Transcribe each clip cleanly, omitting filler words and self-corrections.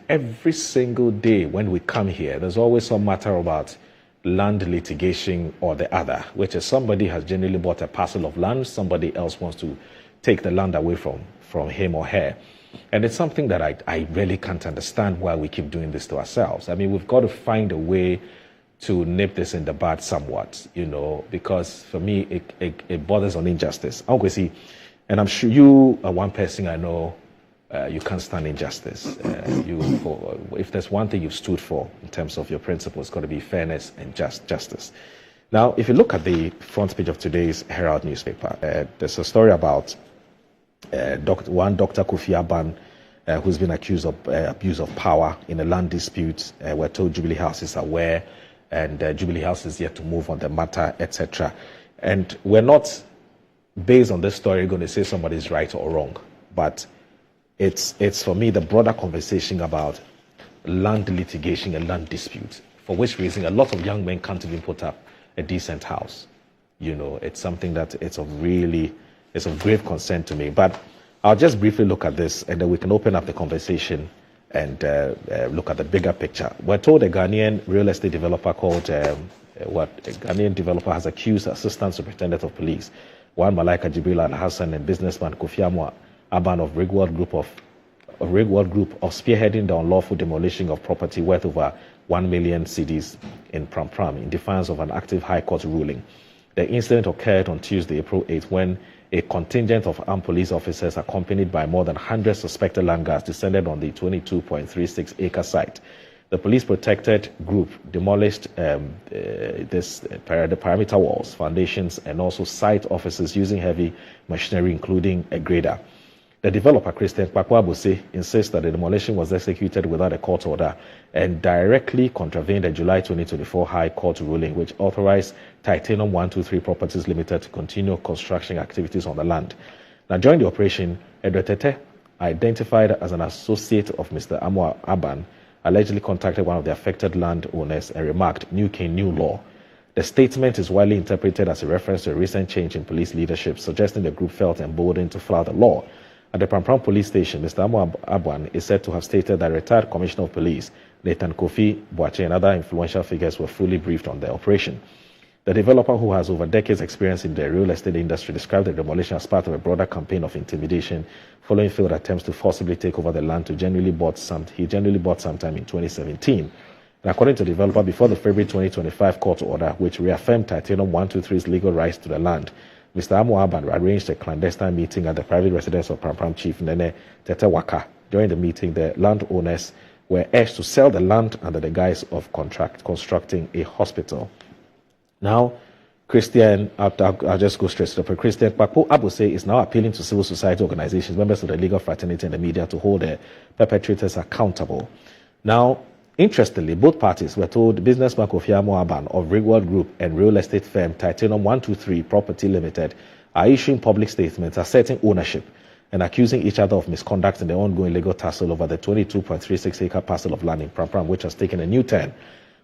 Every single day when we come here, there's always some matter about land litigation or the other, which is somebody has generally bought a parcel of land, somebody else wants to take the land away from him or her. And it's something that I really can't understand why we keep doing this to ourselves. I mean, we've got to find a way to nip this in the bud somewhat, because for me, it borders on injustice. Kwesi, and I'm sure you are one person I know. You can't stand injustice. If there's one thing you've stood for in terms of your principles, it's got to be fairness and justice. Now, if you look at the front page of today's Herald newspaper, there's a story about Dr. Kwesi Pratt, who's been accused of abuse of power in a land dispute. We're told Jubilee House is aware, and Jubilee House is yet to move on the matter, etc. And we're not, based on this story, going to say somebody's right or wrong, but it's for me the broader conversation about land litigation and land dispute, for which reason a lot of young men can't even put up a decent house. It's something that it's of grave concern to me. But I'll just briefly look at this, and then we can open up the conversation and look at the bigger picture. We're told a Ghanaian real estate developer called a Ghanaian developer has accused Assistant Superintendent of Police Wan Malaika Jibril Al Hassan and businessman Kofi Aban of Rigworld Group of spearheading the unlawful demolition of property worth over 1 million cedis in Pram Pram in defiance of an active High Court ruling. The incident occurred on Tuesday, April 8, when a contingent of armed police officers accompanied by more than 100 suspected land guards descended on the 22.36-acre site. The police protected group demolished the perimeter walls, foundations, and also site offices using heavy machinery, including a grader. The developer, Christian Kwesi, insists that the demolition was executed without a court order and directly contravened a July 2024 High Court ruling which authorized Titanium 123 Properties Limited to continue construction activities on the land. Now, during the operation, Edwetete, identified as an associate of Mr. Amwa Aban, allegedly contacted one of the affected landowners and remarked, "New king, new law." The statement is widely interpreted as a reference to a recent change in police leadership, suggesting the group felt emboldened to flout the law. At the Pram Pram police station, Mr. Amwa Aban is said to have stated that retired Commissioner of Police Nathan Kofi Boache and other influential figures were fully briefed on the operation. The developer, who has over decades experience in the real estate industry, described the demolition as part of a broader campaign of intimidation following failed attempts to forcibly take over the land he generally bought sometime in 2017. And according to the developer, before the February 2025 court order, which reaffirmed Titanium 123's legal rights to the land, Mr. Amwa Aban arranged a clandestine meeting at the private residence of Pram Pram Chief Nene Tetewaka. During the meeting, the landowners were urged to sell the land under the guise of constructing a hospital. Now, Christian, I'll just go straight to the point. Christian Kwesi Pratt is now appealing to civil society organizations, members of the legal fraternity, and the media to hold the perpetrators accountable. Now, interestingly, both parties were told businessman Kofi Aban of Rigworld Group and real estate firm Titanium 123 Property Limited are issuing public statements asserting ownership and accusing each other of misconduct in the ongoing legal tussle over the 22.36-acre parcel of land in Pram Pram, which has taken a new turn.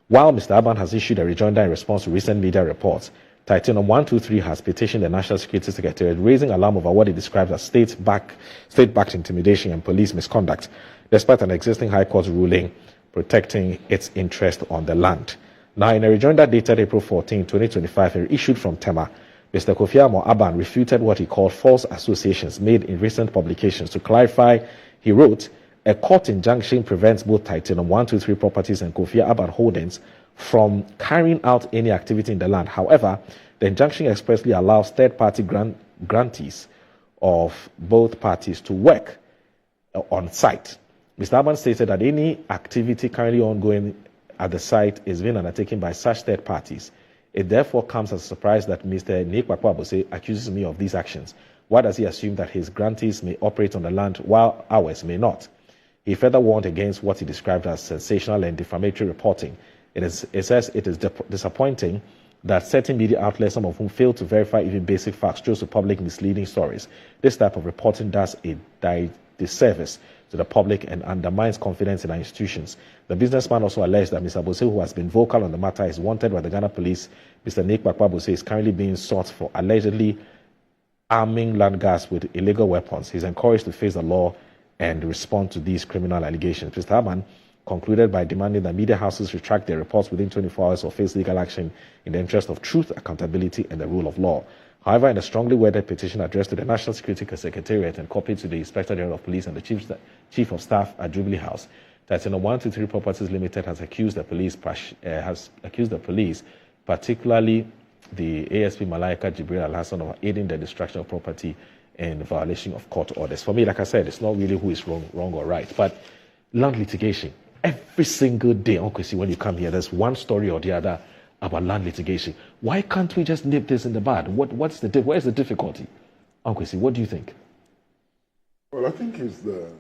While Mr. Aban has issued a rejoinder in response to recent media reports, Titanium 123 has petitioned the National Security Secretariat, raising alarm over what it describes as state-backed intimidation and police misconduct, despite an existing High Court ruling protecting its interest on the land. Now, in a rejoinder dated April 14, 2025, issued from Tema, Mr. Kofi Aban refuted what he called false associations made in recent publications. To clarify, he wrote, "A court injunction prevents both Titanium 123 Properties and Kofi Aban Holdings from carrying out any activity in the land. However, the injunction expressly allows third-party grantees of both parties to work on site." Mr. Aban stated that any activity currently ongoing at the site is being undertaken by such third parties. It therefore comes as a surprise that Mr. Kwesi accuses me of these actions. Why does he assume that his grantees may operate on the land while ours may not? He further warned against what he described as sensational and defamatory reporting. It says it is disappointing that certain media outlets, some of whom fail to verify even basic facts, chose to public misleading stories. This type of reporting does a disservice to the public and undermines confidence in our institutions. The businessman also alleged that Mr. Bose, who has been vocal on the matter, is wanted by the Ghana police. Mr. Kwesi is currently being sought for allegedly arming land guards with illegal weapons. He's encouraged to face the law and respond to these criminal allegations. Mr. Haman concluded by demanding that media houses retract their reports within 24 hours or face legal action in the interest of truth, accountability, and the rule of law. However, in a strongly worded petition addressed to the National Security Secretariat and copied to the Inspector General of Police and the Chief of Staff at Jubilee House, Titano 123 Properties Limited has accused the police, particularly the ASP Malaika Jibril Al-Hassan, of aiding the destruction of property in violation of court orders. For me, like I said, it's not really who is wrong or right, but land litigation. Every single day, Uncle C, when you come here, there's one story or the other about land litigation. Why can't we just nip this in the bud? Where's the difficulty? Uncle C, what do you think? Well, I think it's the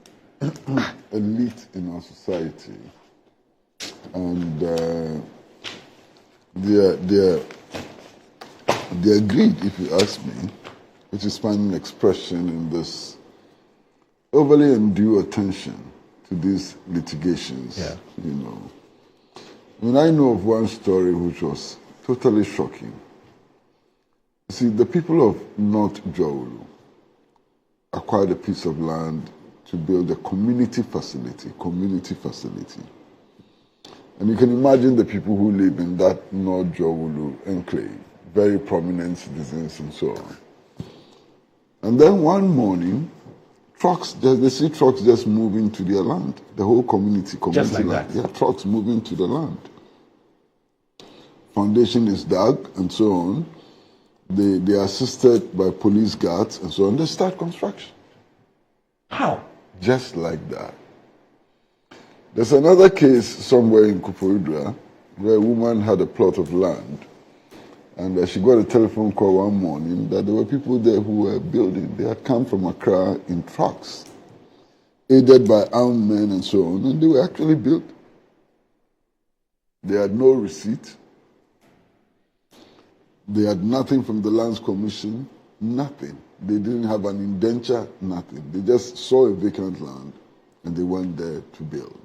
elite in our society, and they're greed, if you ask me, which is finding expression in this overly undue attention to these litigations. Yeah. You know, I mean, I know of one story which was totally shocking. You see, the people of North Jowulu acquired a piece of land to build a community facility. And you can imagine the people who live in that North Jowulu enclave, very prominent citizens and so on. And then one morning, they see trucks just moving to their land. The whole community just like land. that. Yeah, trucks moving to the land. Foundation is dug and so on. They are assisted by police guards and so on. They start construction. How? Just like that. There's another case somewhere in Kupoidra where a woman had a plot of land, and she got a telephone call one morning that there were people there who were building. They had come from Accra in trucks, aided by armed men and so on, and they were actually built. They had no receipt. They had nothing from the Lands Commission, nothing. They didn't have an indenture, nothing. They just saw a vacant land and they went there to build.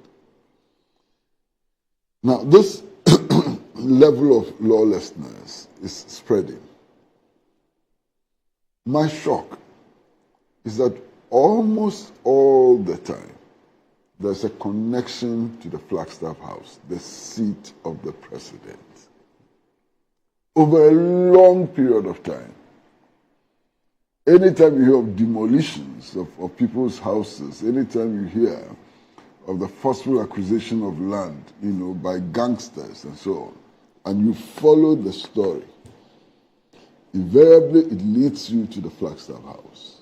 Now, this level of lawlessness is spreading. My shock is that almost all the time there's a connection to the Flagstaff House, the seat of the president. Over a long period of time. Anytime you hear of demolitions of people's houses, anytime you hear of the forceful acquisition of land, by gangsters and so on, and you follow the story, invariably it leads you to the Flagstaff House.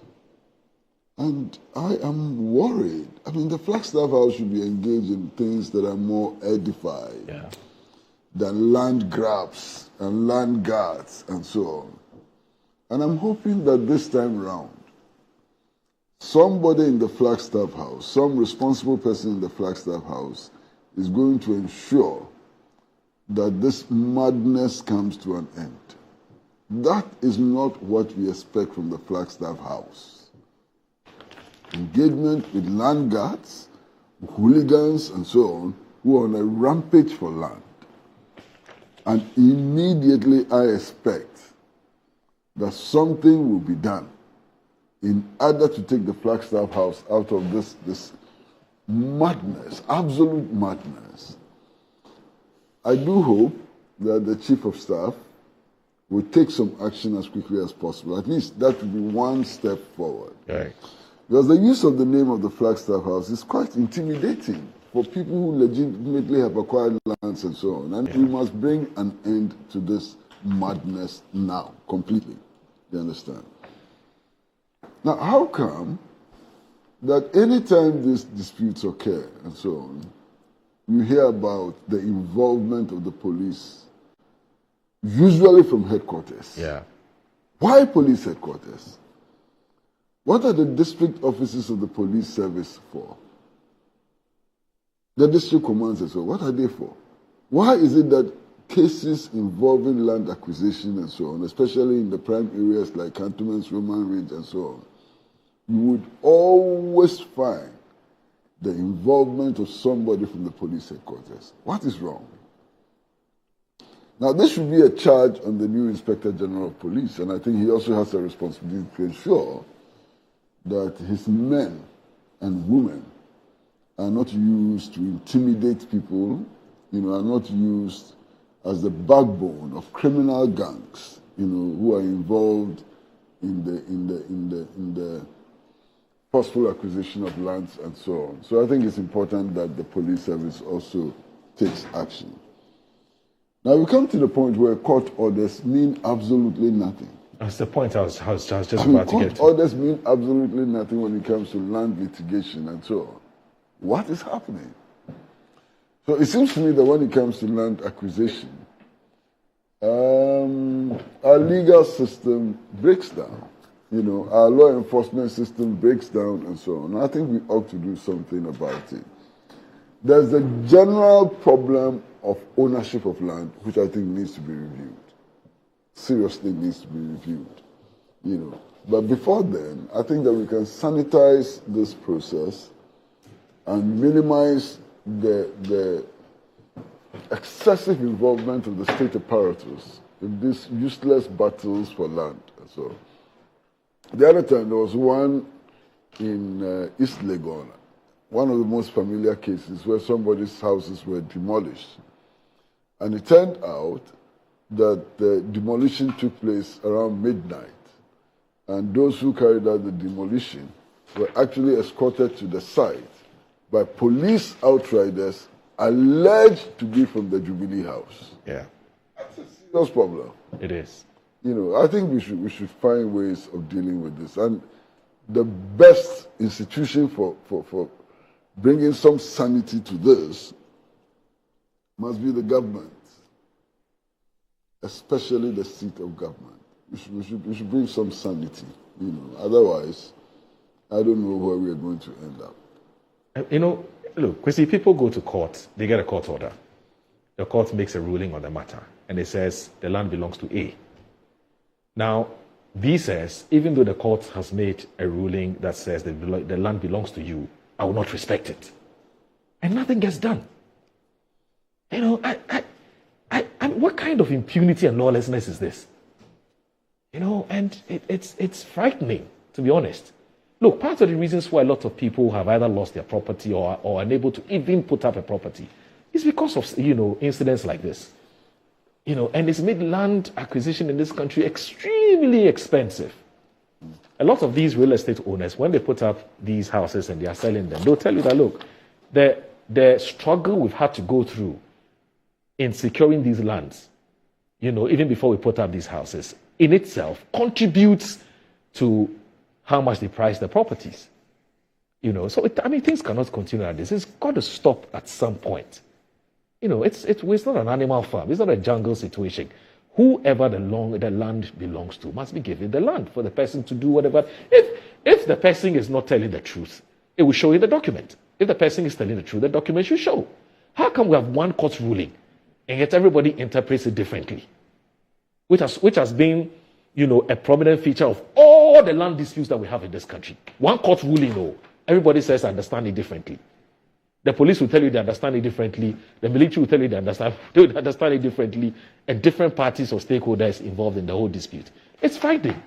And I am worried. I mean, the Flagstaff House should be engaged in things that are more edified than land grabs and land guards and so on. And I'm hoping that this time around, somebody in the Flagstaff House, some responsible person in the Flagstaff House, is going to ensure that this madness comes to an end. That is not what we expect from the Flagstaff House. Engagement with land guards, hooligans, and so on, who are on a rampage for land. And immediately I expect that something will be done in order to take the Flagstaff House out of this madness, absolute madness. I do hope that the Chief of Staff will take some action as quickly as possible. At least that would be one step forward. Right. Because the use of the name of the Flagstaff House is quite intimidating for people who legitimately have acquired lands and so on. And we must bring an end to this madness now, completely. You understand? Now, how come that anytime these disputes occur and so on, you hear about the involvement of the police, usually from headquarters? Yeah. Why police headquarters? What are the district offices of the police service for? The district commands and so on, what are they for? Why is it that cases involving land acquisition and so on, especially in the prime areas like Cantonments, Roman Ridge and so on, you would always find the involvement of somebody from the police headquarters? What is wrong? Now, this should be a charge on the new Inspector General of Police, and I think he also has a responsibility to ensure that his men and women are not used to intimidate people, are not used as the backbone of criminal gangs, who are involved in the forceful acquisition of lands and so on. So I think it's important that the police service also takes action. Now we come to the point where court orders mean absolutely nothing. That's the point I was just about to get to. Court orders mean absolutely nothing when it comes to land litigation and so on. What is happening? So it seems to me that when it comes to land acquisition, our legal system breaks down. Our law enforcement system breaks down and so on. I think we ought to do something about it. There's a general problem of ownership of land, which I think needs to be reviewed. Seriously needs to be reviewed. But before then, I think that we can sanitize this process and minimize the excessive involvement of the state apparatus in these useless battles for land and so on. The other time, there was one in East Legon, one of the most familiar cases where somebody's houses were demolished. And it turned out that the demolition took place around midnight. And those who carried out the demolition were actually escorted to the site by police outriders alleged to be from the Jubilee House. Yeah. That's a serious problem. It is. I think we should find ways of dealing with this. And the best institution for bringing some sanity to this must be the government, especially the seat of government. We should bring some sanity. Otherwise, I don't know where we are going to end up. Look, Kwesi, people go to court, they get a court order. The court makes a ruling on the matter, and it says the land belongs to A. Now, B says, even though the court has made a ruling that says the land belongs to you, I will not respect it. And nothing gets done. What kind of impunity and lawlessness is this? And it's frightening, to be honest. Look, part of the reasons why a lot of people have either lost their property or are unable to even put up a property is because of, incidents like this. And it's made land acquisition in this country extremely expensive. A lot of these real estate owners, when they put up these houses and they are selling them, they'll tell you that, look, the struggle we've had to go through in securing these lands, even before we put up these houses, in itself contributes to how much they price the properties. So things cannot continue like this. It's got to stop at some point. It's not an animal farm. It's not a jungle situation. Whoever the land belongs to must be given the land for the person to do whatever. If the person is not telling the truth, it will show in the document. If the person is telling the truth, the document should show. How come we have one court ruling and yet everybody interprets it differently? Which has been, a prominent feature of all the land disputes that we have in this country. One court ruling, everybody says understand it differently. The police will tell you they understand it differently. The military will tell you they understand it differently. And different parties or stakeholders involved in the whole dispute. It's frightening.